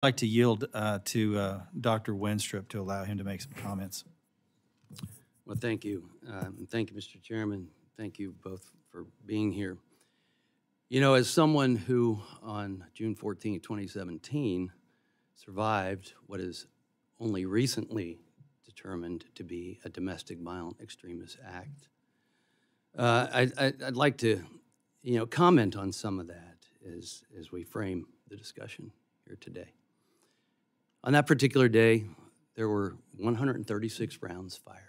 I'd like to yield to Dr. Wenstrup to allow him to make some comments. Well, thank you. Thank you, Mr. Chairman. Thank you both for being here. You know, as someone who on June 14, 2017, survived what is only recently determined to be a domestic violent extremist act, I'd like to, comment on some of that as we frame the discussion here today. On that particular day, there were 136 rounds fired.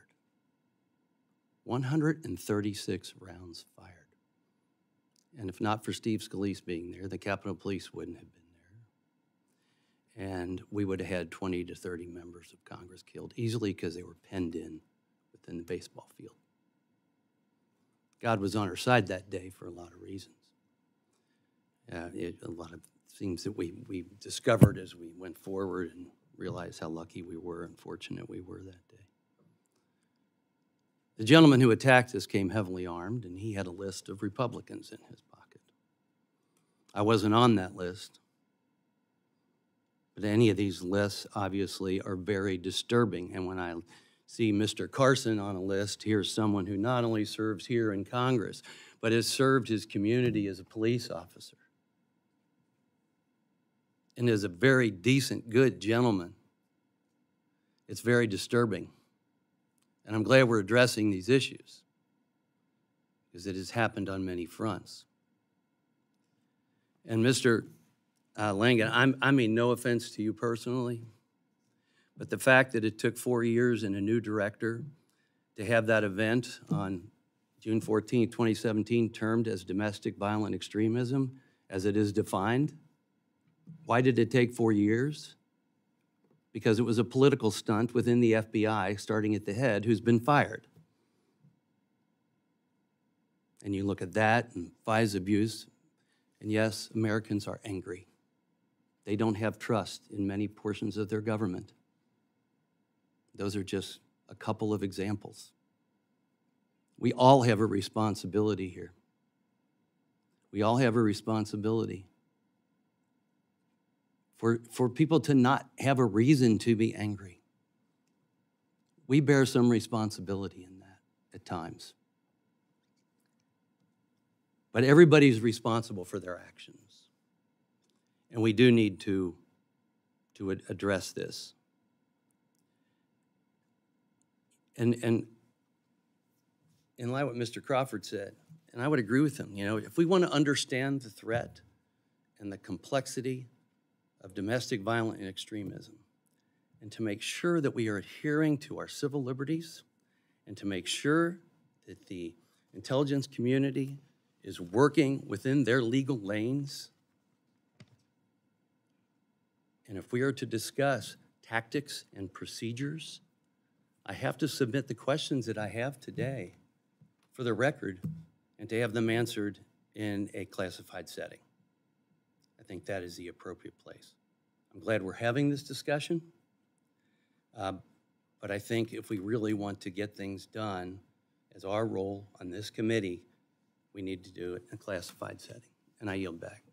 136 rounds fired. And if not for Steve Scalise being there, the Capitol Police wouldn't have been there. And we would have had 20 to 30 members of Congress killed easily because they were penned in within the baseball field. God was on our side that day for a lot of reasons. A lot of things that we discovered as we went forward and realized how lucky we were and fortunate we were that day. The gentleman who attacked us came heavily armed, and he had a list of Republicans in his pocket. I wasn't on that list, but any of these lists obviously are very disturbing. And when I see Mr. Carson on a list, here's someone who not only serves here in Congress, but has served his community as a police officer and is a very decent, good gentleman. It's very disturbing. And I'm glad we're addressing these issues because it has happened on many fronts. And Mr. Langen, I mean no offense to you personally, but the fact that it took 4 years and a new director to have that event on June 14, 2017, termed as domestic violent extremism as it is defined, why did it take 4 years? Because it was a political stunt within the FBI, starting at the head, who's been fired. And you look at that and FISA abuse, and yes, Americans are angry. They don't have trust in many portions of their government. Those are just a couple of examples. We all have a responsibility here. We all have a responsibility for people to not have a reason to be angry. We bear some responsibility in that at times. But everybody's responsible for their actions. And we do need to address this. And in light of what Mr. Crawford said, and I would agree with him, if we want to understand the threat and the complexity of domestic violence and extremism, and to make sure that we are adhering to our civil liberties, and to make sure that the intelligence community is working within their legal lanes, and if we are to discuss tactics and procedures, I have to submit the questions that I have today for the record and to have them answered in a classified setting. I think that is the appropriate place. I'm glad we're having this discussion, but I think if we really want to get things done as our role on this committee, we need to do it in a classified setting. And I yield back.